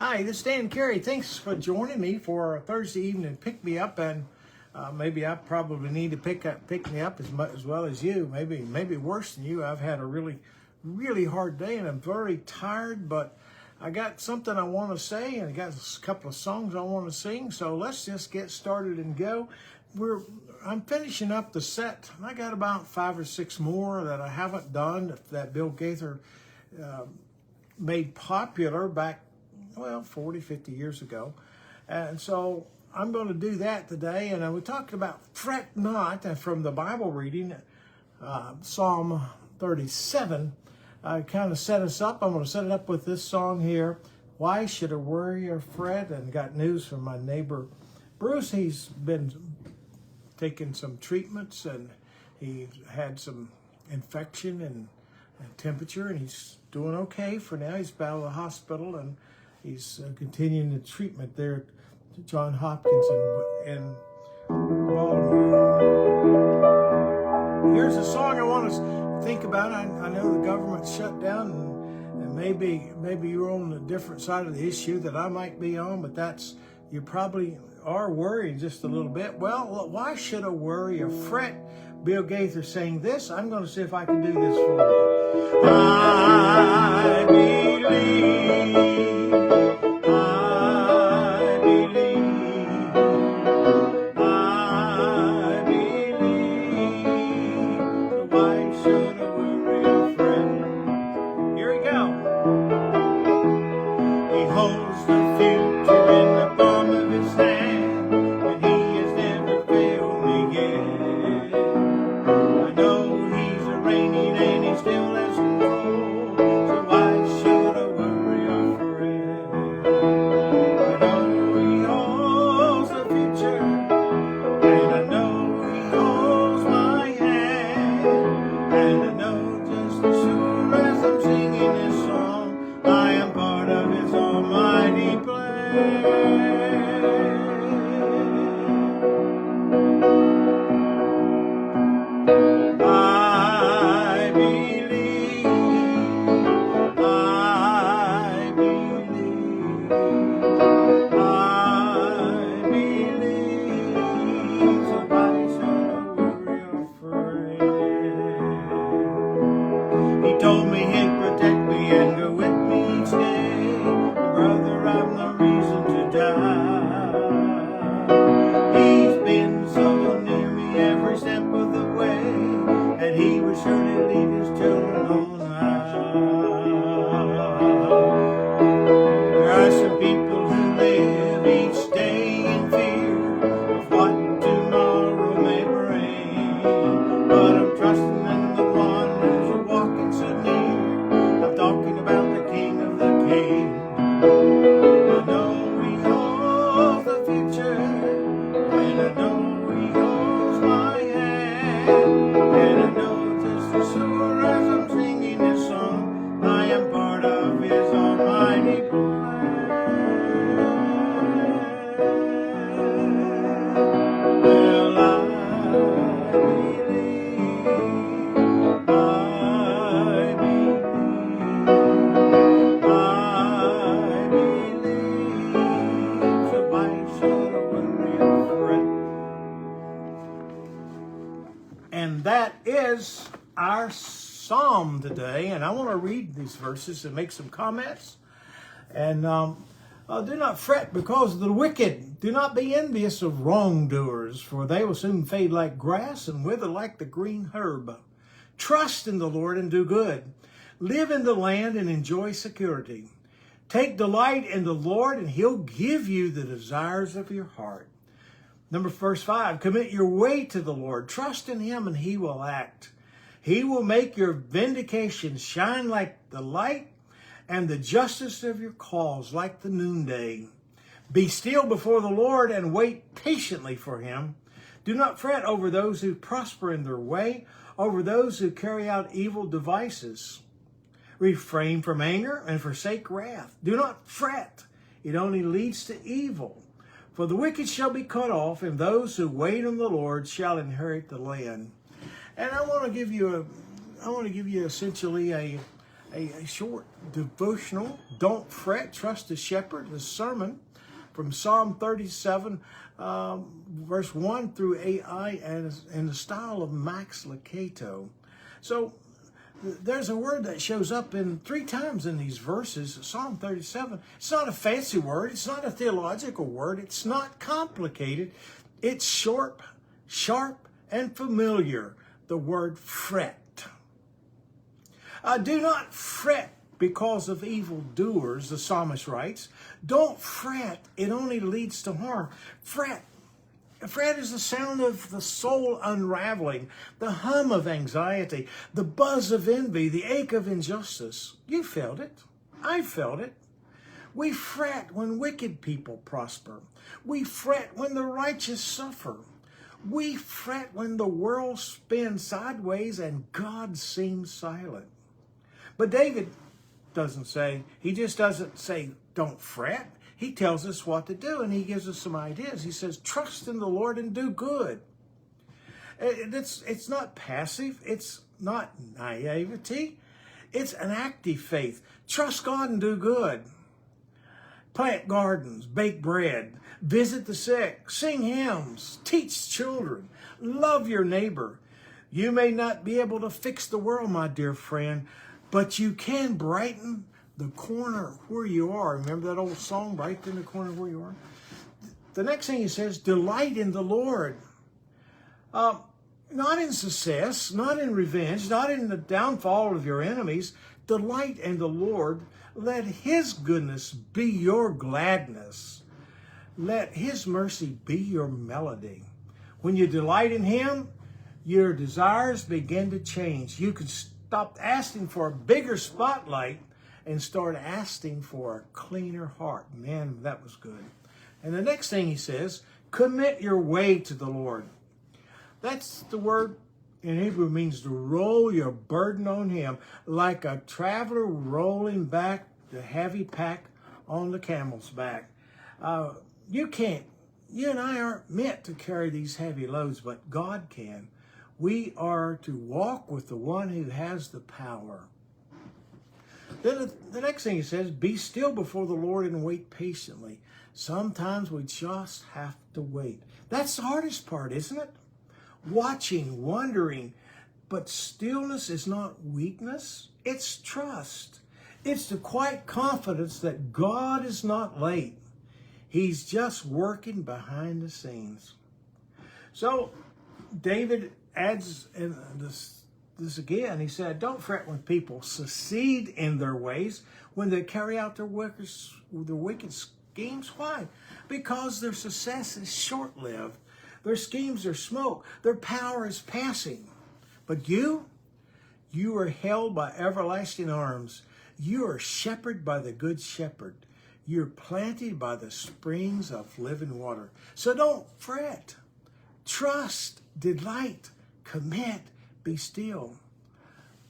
Hi, this is Dan Ceary. Thanks for joining me for a Thursday evening pick me up, and maybe I probably need to pick me up as well as you. Maybe worse than you. I've had a really hard day, and I'm very tired. But I got something I want to say, and I got a couple of songs I want to sing. So let's just get started and go. I'm finishing up the set. I got about 5 or 6 more that I haven't done that Bill Gaither made popular back 40, 50 years ago. And so I'm going to do that today. And we're talking about fret not, and from the Bible reading, Psalm 37, kind of set us up. I'm going to set it up with this song here. Why should I worry or fret? And got news from my neighbor Bruce. He's been taking some treatments, and he had some infection and temperature, and he's doing okay for now. He's out of the hospital, and he's continuing the treatment there at John Hopkins in Baltimore. Here's a song I want to think about. I know the government's shut down, and maybe you're on a different side of the issue that I might be on, but you probably are worrying just a little bit. Well, why should I worry or fret? Bill Gaither saying this. I'm going to see if I can do this for you. I believe. And that is our psalm today. And I want to read these verses and make some comments. And do not fret because of the wicked. Do not be envious of wrongdoers, for they will soon fade like grass and wither like the green herb. Trust in the Lord and do good. Live in the land and enjoy security. Take delight in the Lord, and he'll give you the desires of your heart. Verse 5, commit your way to the Lord. Trust in him, and he will act. He will make your vindication shine like the light, and the justice of your cause like the noonday. Be still before the Lord and wait patiently for him. Do not fret over those who prosper in their way, over those who carry out evil devices. Refrain from anger and forsake wrath. Do not fret. It only leads to evil. For the wicked shall be cut off, and those who wait on the Lord shall inherit the land. And I want to give you essentially a short devotional. Don't fret, trust the shepherd, the sermon from Psalm 37, verse 1 through 8i, and in the style of Max Lucado. So there's a word that shows up in 3 times in these verses. Psalm 37. It's not a fancy word. It's not a theological word. It's not complicated. It's short, sharp, and familiar. The word fret. Do not fret because of evildoers, the psalmist writes. Don't fret. It only leads to harm. Fret. Fret is the sound of the soul unraveling, the hum of anxiety, the buzz of envy, the ache of injustice. You felt it. I felt it. We fret when wicked people prosper. We fret when the righteous suffer. We fret when the world spins sideways and God seems silent. But David doesn't say, he just doesn't say, don't fret. He tells us what to do, and he gives us some ideas. He says, trust in the Lord and do good. It's not passive. It's not naivety. It's an active faith. Trust God and do good. Plant gardens, bake bread, visit the sick, sing hymns, teach children, love your neighbor. You may not be able to fix the world, my dear friend, but you can brighten the corner where you are. Remember that old song, brighten the corner where you are? The next thing he says, delight in the Lord. Not in success, not in revenge, not in the downfall of your enemies. Delight in the Lord. Let his goodness be your gladness. Let his mercy be your melody. When you delight in him, your desires begin to change. You can stop asking for a bigger spotlight and start asking for a cleaner heart. Man, that was good. And the next thing he says, commit your way to the Lord. That's the word in Hebrew means to roll your burden on him, like a traveler rolling back the heavy pack on the camel's back. You and I aren't meant to carry these heavy loads, but God can. We are to walk with the one who has the power. Then the next thing he says, be still before the Lord and wait patiently. Sometimes we just have to wait. That's the hardest part, isn't it? Watching, wondering. But stillness is not weakness. It's trust. It's the quiet confidence that God is not late. He's just working behind the scenes. So David adds in this again. He said, don't fret when people succeed in their ways, when they carry out their wicked schemes. Why? Because their success is short-lived. Their schemes are smoke. Their power is passing. But you are held by everlasting arms. You are shepherded by the good shepherd. You're planted by the springs of living water. So don't fret. Trust, delight, commit, be still.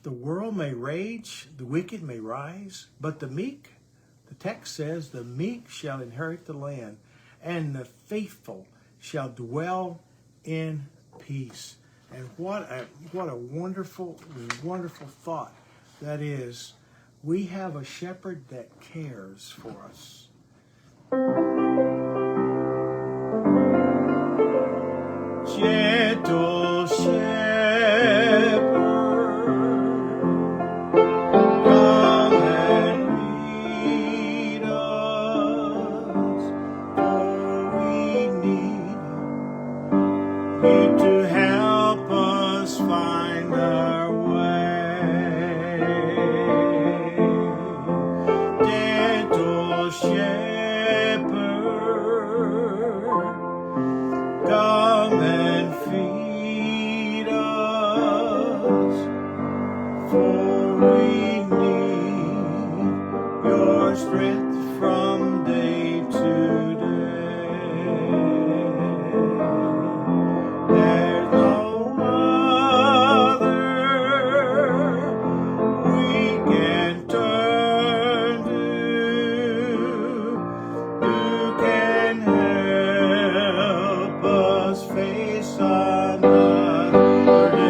The world may rage, the wicked may rise, but the meek, the text says, the meek shall inherit the land, and the faithful shall dwell in peace. And what a wonderful, wonderful thought that is. We have a shepherd that cares for us. Gentle shepherd, come and lead us, for we need you to help us find our way. Gentle shepherd, come and feed us, for we need your strength from day to day. There's no other we can turn to who can help us face another day.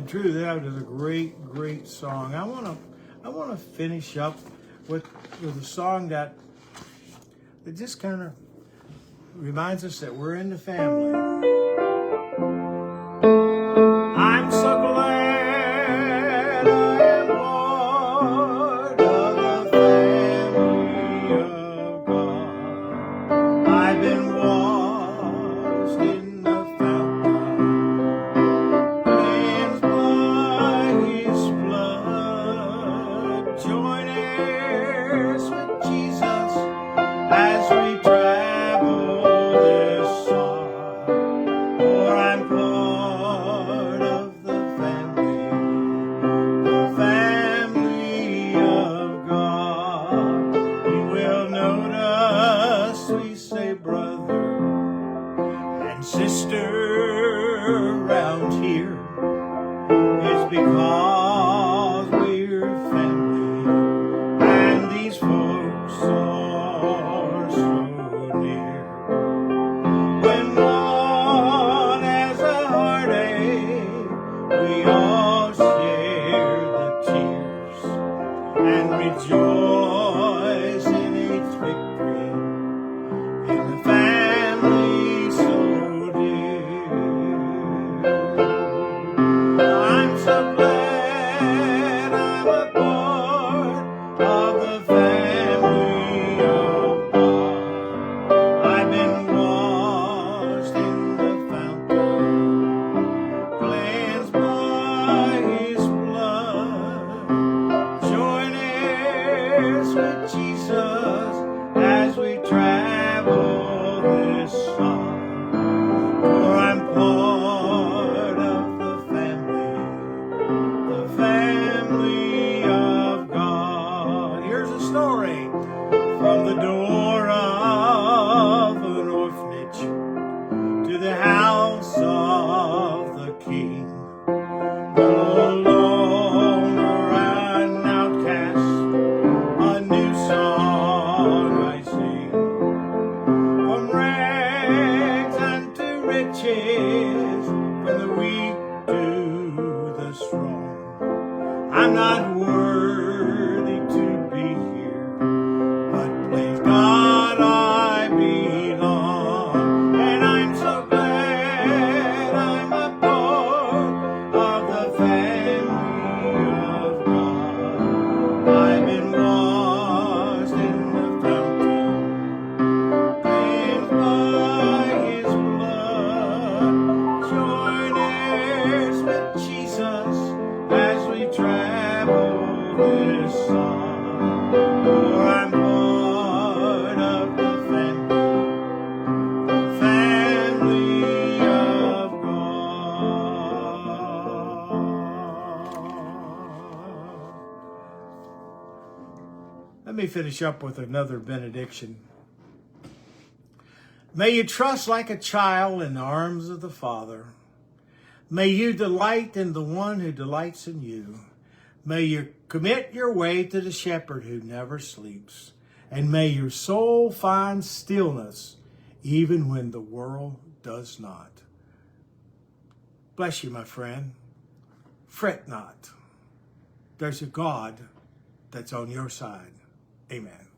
true, that was a great, great song. I want to finish up with a song that just kind of reminds us that we're in the family. I'm so glad I am part of the family of God. I've been washed in the fountain, cleansed by His blood. Join heirs with Jesus as we travel this side. For I'm part of the family of God. You will notice we say brother and sister around here. It's because we're family, and these folks are so near. When one has a heartache, we all share the tears and rejoice in its victory in the family so dear. I'm so glad I'm a part of the family of God. I've been washed in the fountain, cleansed by His blood. Join heirs with Jesus as we travel this side. For I'm part of the family of God. Here's a story from the door of an orphanage to the house of the King. No longer an outcast, a new song I sing. From rags unto riches, from the weak to the strong. I'm not worthy to be here, but please God I belong. And I'm so glad I'm a part of the family of God. I've been washed in the fountain, cleansed by His blood. Join heirs with Jesus as we travel this side. For I'm part of the family of God. Let me finish up with another benediction. May you trust like a child in the arms of the Father. May you delight in the one who delights in you. May you commit your way to the shepherd who never sleeps. And may your soul find stillness even when the world does not. Bless you, my friend. Fret not. There's a God that's on your side. Amen.